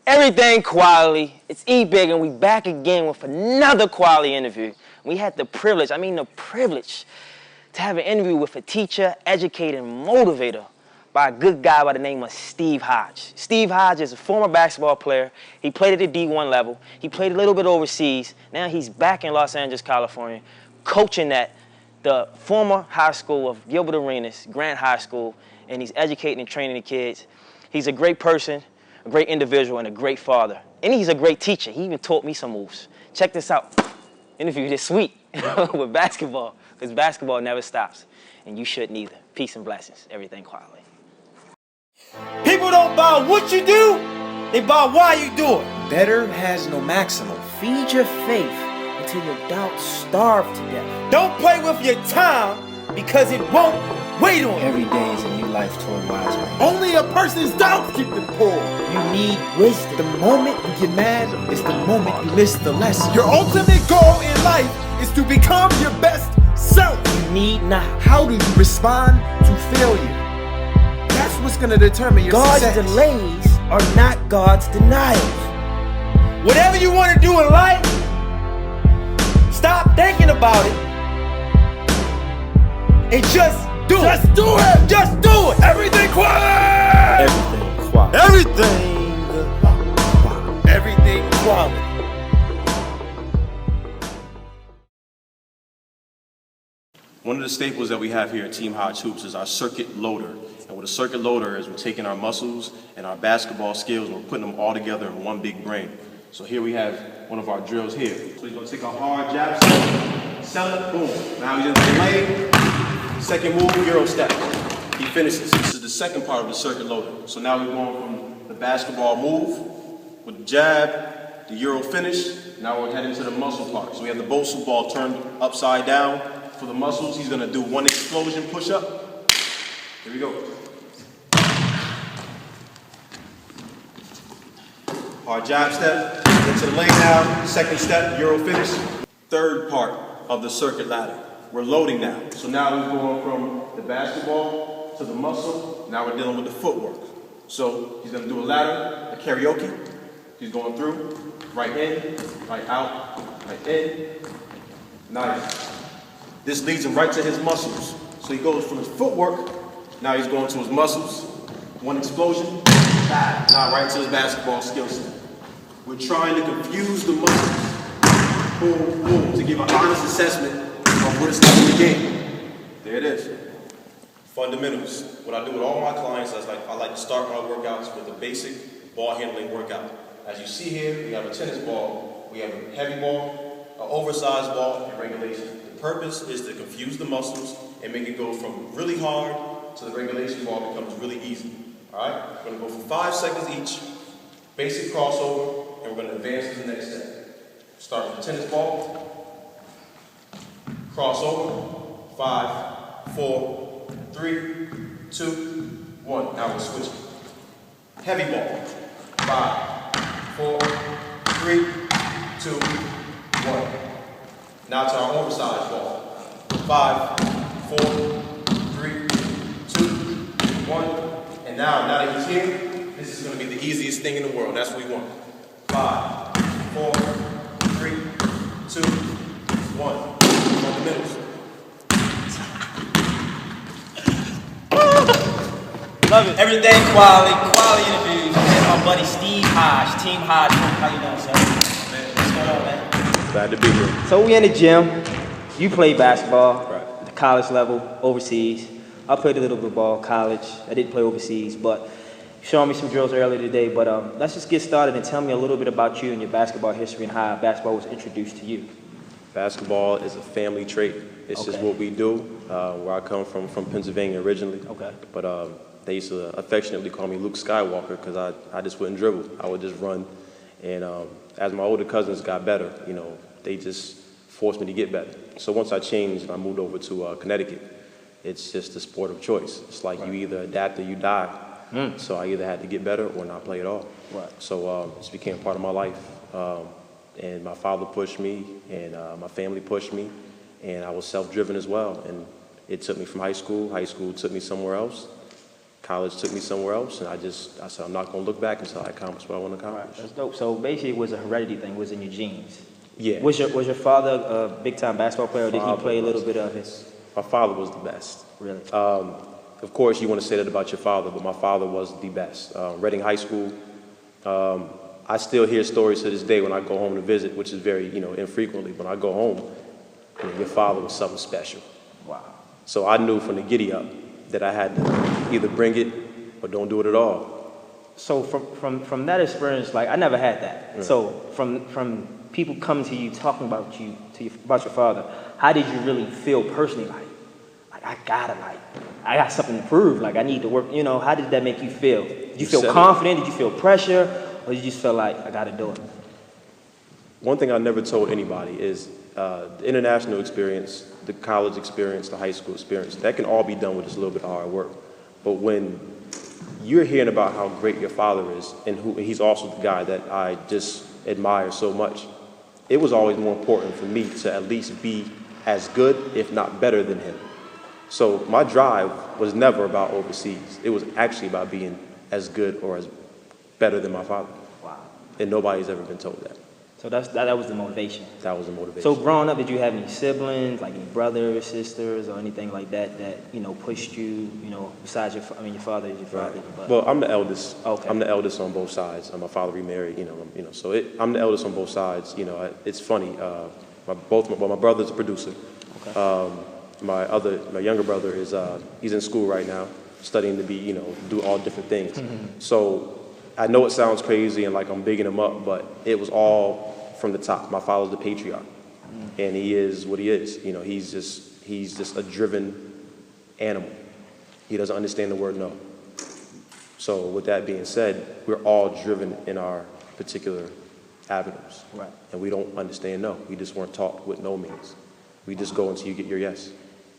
Everything quality. It's E-Big, and we back again with another quality interview. We had the privilege, to have an interview with a teacher, educator, and motivator by a good guy by the name of Steve HODGE. Steve HODGE is a former basketball player. He played at the D1 level. He played a little bit overseas. Now he's back in Los Angeles, California, coaching at the former high school of Gilbert Arenas, Grant High School, and he's educating and training the kids. He's a great person, a great individual, and a great father. And he's a great teacher. He even taught me some moves. Check this out. Interview this week with basketball, because basketball never stops, and you shouldn't either. Peace and blessings. Everything quality. People don't buy what you do, they buy why you do it. Better has no maximum. Feed your faith until your doubts starve to death. Don't play with your time because it won't wait on you. Every day is a new life toward wise men. Only a person's doubts keep them poor. You need wisdom. The moment you get mad is the moment you miss the lesson. Your ultimate goal in life is to become your best self. You need not. How do you respond to failure? That's what's gonna determine your success. God's delays are not God's denials. Whatever you want to do in life, stop thinking about it and just do it. Just do it. Just do it. Everything quality. Everything quality. Everything quality. One of the staples that we have here at Team HODGE Hoops is our circuit loader. And what a circuit loader is, we're taking our muscles and our basketball skills and we're putting them all together in one big brain. So here we have one of our drills here. So he's going to take a hard jab step, boom. Now he's in the lane, second move, Euro step. He finishes. This is the second part of the circuit loader. So now we're going from the basketball move with the jab, the Euro finish. Now we're heading to the muscle part. So we have the Bosu ball turned upside down. For the muscles, he's gonna do one explosion push-up. Here we go. Hard jab step, into the lane now, second step, Euro finish. Third part of the circuit ladder. We're loading now. So now we're going from the basketball to the muscle. Now we're dealing with the footwork. So he's gonna do a ladder, a karaoke. He's going through, right in, right out, right in. Nice. This leads him right to his muscles. So he goes from his footwork, now he's going to his muscles. One explosion, now right to his basketball skill set. We're trying to confuse the muscles, boom, boom, to give an honest assessment of what it's like in the game. There it is. Fundamentals. What I do with all my clients is I like to start my workouts with a basic ball handling workout. As you see here, we have a tennis ball, we have a heavy ball, an oversized ball, and regulation. The purpose is to confuse the muscles and make it go from really hard to the regulation ball becomes really easy. All right? We're going to go for 5 seconds each, basic crossover, and we're going to advance to the next step. Start with the tennis ball, crossover, 5, 4, 3, 2, 1. Now we're switching. Heavy ball, 5, 4, 3, 2, 1. Now to our oversized ball. 5, 4, 3, 2, 1. And now that he's here, this is going to be the easiest thing in the world. That's what we want. 5, 4, 3, 2, 1. Fundamentals. Love it. Everything quality interviews. And my buddy Steve HODGE, Team HODGE. How you doing, sir? What's going on, man? Glad to be here. So we in the gym. You play basketball, Right. at the college level, overseas. I played a little bit of ball, college. I didn't play overseas, but you showed me some drills earlier today. But let's just get started and tell me a little bit about you and your basketball history and how basketball was introduced to you. Basketball is a family trait. It's just what we do. Where I come from Pennsylvania originally. Okay. But they used to affectionately call me Luke Skywalker because I just wouldn't dribble. I would just run. And as my older cousins got better, they just forced me to get better. So once I changed and I moved over to Connecticut, it's just the sport of choice. It's like you either adapt or you die. So I either had to get better or not play at all. Right. So it became part of my life. And my father pushed me, and my family pushed me, and I was self-driven as well. And it took me from high school. High school took me somewhere else. college took me somewhere else, and I said, I'm not going to look back until I accomplish what I want to accomplish. That's dope. So basically, it was a heredity thing. It was in your genes. Yeah. Was your father a big-time basketball player, or did he play a little bit of it? My father was the best. Really? Of course, you want to say that about your father, but my father was the best. Reading High School, I still hear stories to this day when I go home to visit, which is very, infrequently. When I go home, your father was something special. Wow. So I knew from the giddy up that I had to either bring it or don't do it at all. So from that experience, like I never had that. Yeah. So from people coming to you talking about about your father, how did you really feel personally? Like I got something to prove. Like I need to work. How did that make you feel? Did you feel confident? Did you feel pressure, or did you just feel like I got to do it? One thing I never told anybody is the international experience, the college experience, the high school experience, that can all be done with just a little bit of hard work. But when you're hearing about how great your father is, and he's also the guy that I just admire so much, it was always more important for me to at least be as good, if not better than him. So my drive was never about overseas. It was actually about being as good or as better than my father. Wow. And nobody's ever been told that. So that was the motivation. That was the motivation. So growing up, did you have any siblings, like any brothers, sisters, or anything like that pushed you, besides your father is your father? Right. Well, I'm the eldest. Okay. I'm the eldest on both sides. My father remarried, so I'm the eldest on both sides. It's funny. My brother's a producer. Okay. My younger brother is he's in school right now, studying to be, do all different things. So I know it sounds crazy and like I'm bigging him up, but it was all from the top. My father's the patriarch, and he is what he is. He's just a driven animal. He doesn't understand the word no. So with that being said, we're all driven in our particular avenues. Right. And we don't understand no. We just weren't taught what no means. We just go until you get your yes.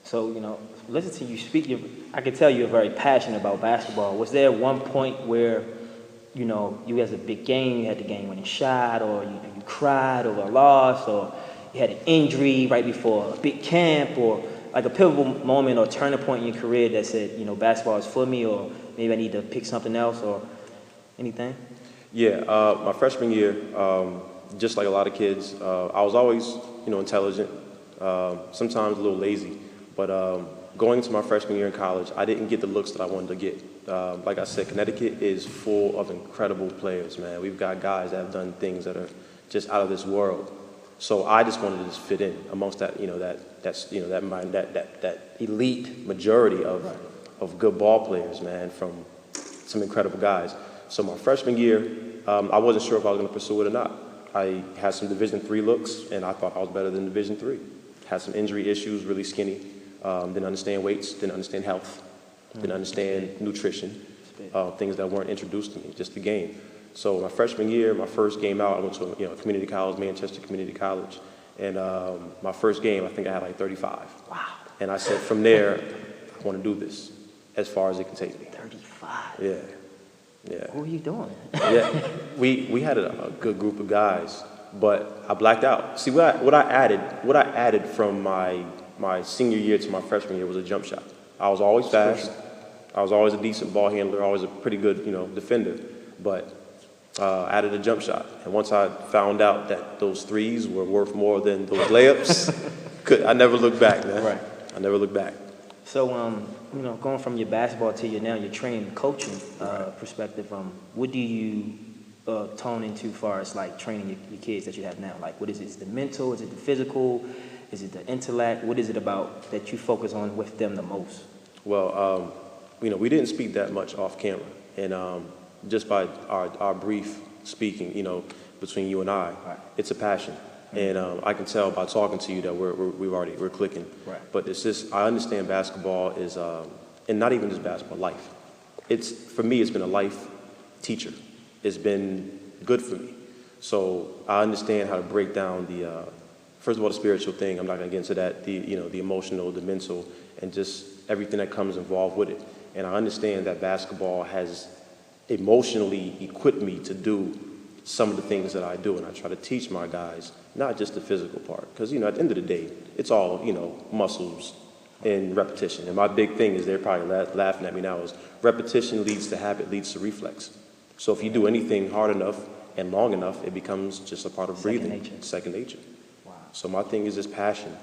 So, listen to you speak. I can tell you're very passionate about basketball. Was there one point where, you had a big game, you had the game-winning shot, or you cried over a loss, or you had an injury right before a big camp, or like a pivotal moment or turning point in your career that said, basketball is for me, or maybe I need to pick something else, or anything? Yeah, my freshman year, just like a lot of kids, I was always, intelligent, sometimes a little lazy, but going into my freshman year in college, I didn't get the looks that I wanted to get. Like I said, Connecticut is full of incredible players, man. We've got guys that have done things that are just out of this world. So I just wanted to just fit in amongst that, that elite majority of good ball players, man, from some incredible guys. So my freshman year, I wasn't sure if I was going to pursue it or not. I had some Division III looks, and I thought I was better than Division III. Had some injury issues, really skinny. Didn't understand weights, didn't understand health, didn't understand nutrition, things that weren't introduced to me, just the game. So my freshman year, my first game out, I went to a community college, Manchester Community College, and my first game, I think I had like 35. Wow. And I said, from there, I want to do this as far as it can take me. 35? Yeah. What were you doing? Yeah, we had a good group of guys, but I blacked out. See, what I added from my senior year to my freshman year was a jump shot. I was always fast. I was always a decent ball handler, always a pretty good, defender, but added a jump shot. And once I found out that those threes were worth more than those layups, I never looked back, man. Right. I never looked back. So, going from your basketball to your training coaching perspective, what do you tone into far as like training your kids that you have now? Like, what is it? Is it the mental? Is it the physical? Is it the intellect? What is it about that you focus on with them the most? Well, we didn't speak that much off camera, and just by our brief speaking, between you and I, right. It's a passion, and I can tell by talking to you that we're clicking. Right. But it's just I understand basketball is, and not even just basketball, life. For me, it's been a life teacher. It's been good for me. So I understand how to break down first of all, the spiritual thing. I'm not going to get into that. The emotional, the mental, and just everything that comes involved with it. And I understand that basketball has emotionally equipped me to do some of the things that I do, and I try to teach my guys not just the physical part, because at the end of the day, it's all muscles, in repetition. And my big thing is, they're probably laughing at me now, is repetition leads to habit, leads to reflex. So if you do anything hard enough and long enough, it becomes just a part of breathing. Second nature. Wow. So my thing is just passion.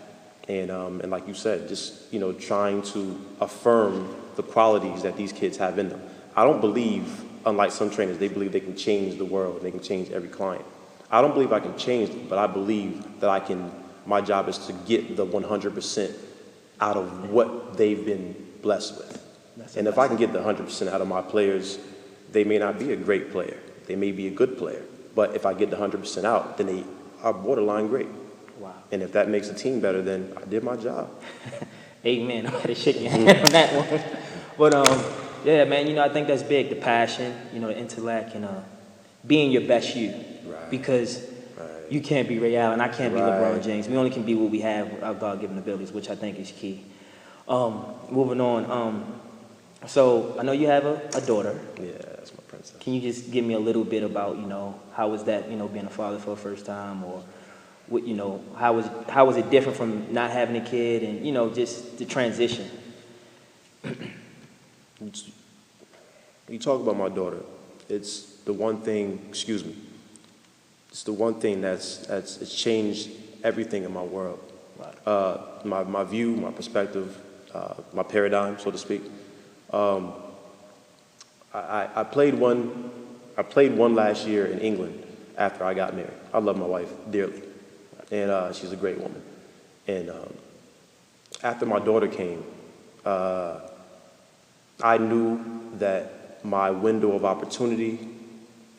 And like you said, just, trying to affirm the qualities that these kids have in them. I don't believe, unlike some trainers, they believe they can change the world, they can change every client. I don't believe I can change them, but I believe that my job is to get the 100% out of what they've been blessed with. And if I can get the 100% out of my players, they may not be a great player. They may be a good player. But if I get the 100% out, then they are borderline great. Wow. And if that makes the team better, then I did my job. Amen. I'm going to shake your hand on that one. But, yeah, man, I think that's big, the passion, the intellect, and being your best you. Right. Because you can't be Ray Allen, I can't be LeBron James. We only can be what we have, our God-given abilities, which I think is key. Moving on. So I know you have a daughter. Yeah, that's my princess. Can you just give me a little bit about, how was that, being a father for the first time, or what, how was it different from not having a kid, and just the transition? You talk about my daughter. It's the one thing. It's the one thing it's changed everything in my world. Right. My view, my perspective, my paradigm, so to speak. I played one last year in England after I got married. I love my wife dearly, and she's a great woman. And after my daughter came, I knew that my window of opportunity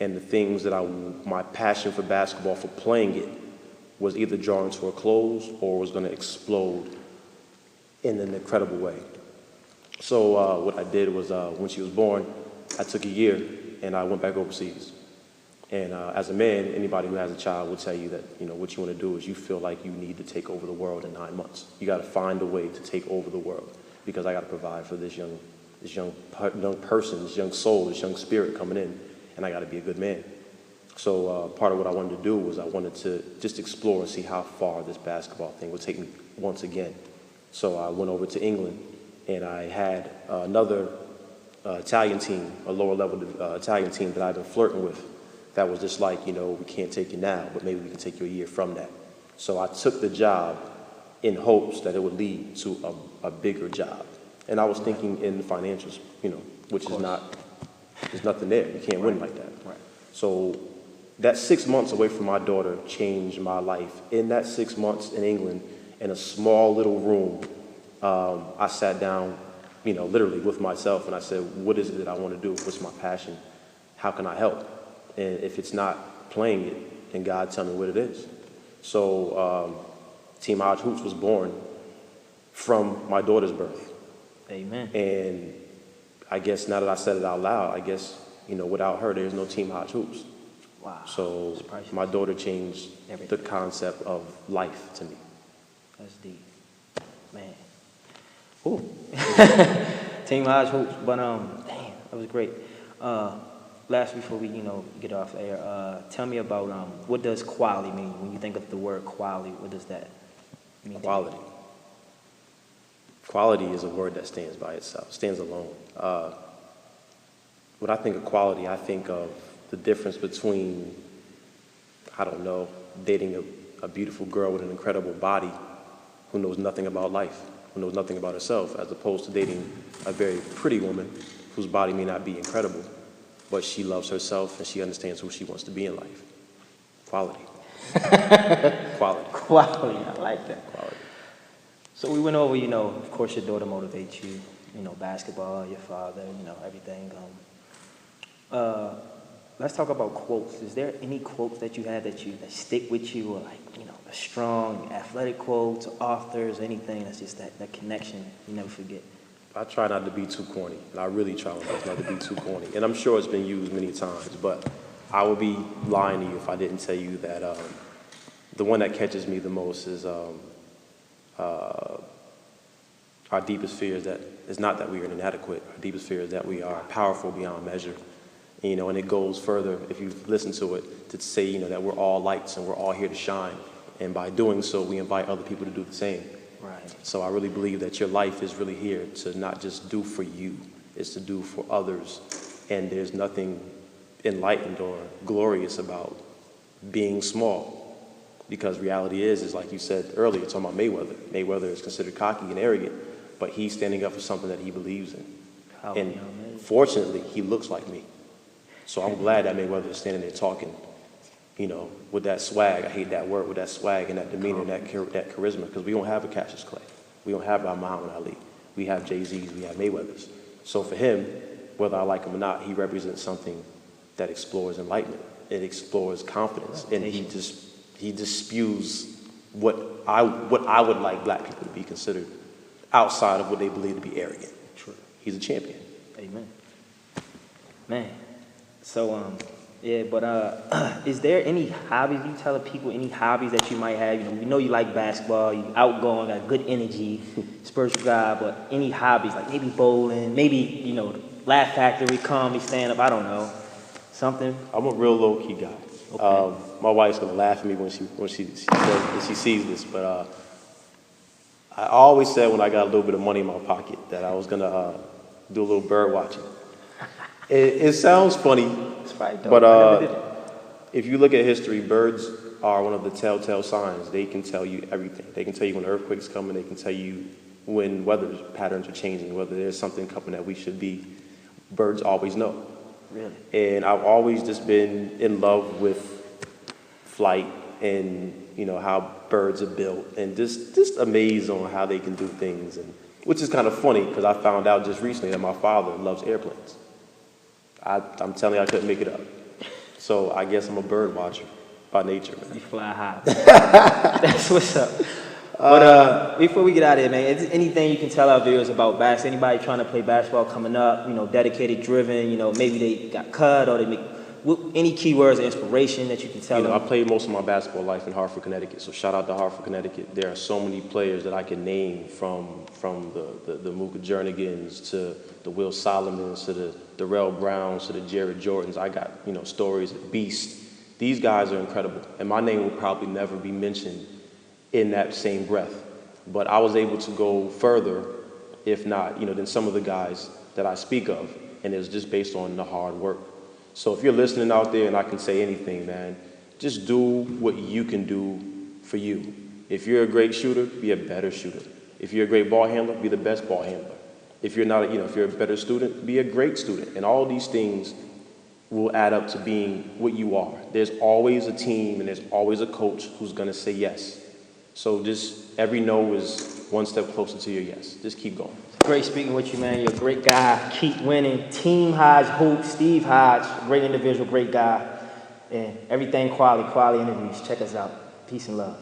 and the things that my passion for basketball, for playing it, was either drawing to a close or was going to explode in an incredible way. So what I did was, when she was born, I took a year and I went back overseas. And as a man, anybody who has a child will tell you that, what you want to do is you feel like you need to take over the world in 9 months. You got to find a way to take over the world, because I got to provide for this young person, this young soul, this young spirit coming in, and I got to be a good man. So part of what I wanted to do was I wanted to just explore and see how far this basketball thing would take me once again. So I went over to England, and I had another Italian team, a lower level Italian team that I've been flirting with, that was just like, we can't take you now, but maybe we can take you a year from that. So I took the job in hopes that it would lead to a bigger job. And I was thinking in the financials, which is not, there's nothing there. You can't win like that. Right. So that 6 months away from my daughter changed my life. In that 6 months in England, in a small little room, I sat down, literally with myself, and I said, what is it that I want to do? What's my passion? How can I help? And if it's not playing it, then God tell me what it is. So Team HODGE Hoops was born from my daughter's birth. Amen. And I guess now that I said it out loud, I guess, without her, there's no Team HODGE Hoops. Wow. So my daughter changed the concept of life to me. That's deep. Man. Ooh. Team HODGE Hoops. But, damn, that was great. Last, before we, get off air, tell me about what does quality mean? When you think of the word quality, what does that mean? Quality. Quality is a word that stands by itself, stands alone. When I think of quality, I think of the difference between, dating a beautiful girl with an incredible body who knows nothing about life, who knows nothing about herself, as opposed to dating a very pretty woman whose body may not be incredible, but she loves herself and she understands who she wants to be in life. Quality. Quality. Quality, I like that. Quality. So we went over, of course your daughter motivates you, basketball, your father, everything. Let's talk about quotes. Is there any quotes that you had that stick with you, or like, a strong athletic quotes, authors, anything that's just that connection you never forget? I try not to be too corny, and I really try my best not to be too corny. And I'm sure it's been used many times, but I would be lying to you if I didn't tell you that the one that catches me the most is our deepest fear is not that we are inadequate. Our deepest fear is that we are powerful beyond measure. And it goes further, if you listen to it, to say, that we're all lights and we're all here to shine. And by doing so, we invite other people to do the same. Right. So I really believe that your life is really here to not just do for you, it's to do for others. And there's nothing enlightened or glorious about being small. Because reality is like you said earlier, talking about Mayweather. Mayweather is considered cocky and arrogant, but he's standing up for something that he believes in. And fortunately, he looks like me. So I'm glad that Mayweather is standing there talking, you know, with that swag. I hate that word, with that swag and that demeanor, and that charisma, because we don't have a Cassius Clay. We don't have our Muhammad Ali. We have Jay-Z's, we have Mayweather's. So for him, whether I like him or not, he represents something that explores enlightenment. It explores confidence, and he just spews what I would like black people to be considered outside of what they believe to be arrogant. True. He's a champion. Amen. Man. So yeah, but is there any hobbies you tell people, any hobbies that you might have? You know, we know you like basketball, you outgoing, got good energy, spiritual guy, but any hobbies like maybe bowling, maybe, you know, Laugh Factory, comedy, stand up, I don't know. Something? I'm a real low key guy. Okay. My wife's gonna laugh at me when she sees this, but I always said when I got a little bit of money in my pocket that I was gonna do a little bird watching. It sounds funny, but if you look at history, birds are one of the telltale signs. They can tell you everything. They can tell you when earthquakes coming. They can tell you when weather patterns are changing, whether there's something coming that we should be. Birds always know. Really? And I've always just been in love with flight and, you know, how birds are built, and just amazed on how they can do things, and which is kind of funny because I found out just recently that my father loves airplanes. I'm telling you, I couldn't make it up. So I guess I'm a bird watcher by nature, man. You fly high. That's what's up. But before we get out of here, man, is there anything you can tell our viewers about basketball? Anybody trying to play basketball coming up, you know, dedicated, driven, you know, maybe they got cut or they make, any keywords of inspiration that you can tell them? I played most of my basketball life in Hartford, Connecticut, so shout out to Hartford, Connecticut. There are so many players that I can name, from the Mooka Jernigans to the Will Solomons to the Darrell Browns to the Jared Jordans. I got, you know, stories of beasts. These guys are incredible, and my name will probably never be mentioned in that same breath. But I was able to go further, if not, you know, than some of the guys that I speak of, and it was just based on the hard work. So if you're listening out there and I can say anything, man, just do what you can do for you. If you're a great shooter, be a better shooter. If you're a great ball handler, be the best ball handler. If you're not, if you're a better student, be a great student. And all these things will add up to being what you are. There's always a team and there's always a coach who's gonna say yes. So just every no is one step closer to your yes. Just keep going. Great speaking with you, man. You're a great guy. Keep winning. Team Hodge Hoop, Steve Hodge, great individual, great guy. And everything quality interviews. Check us out. Peace and love.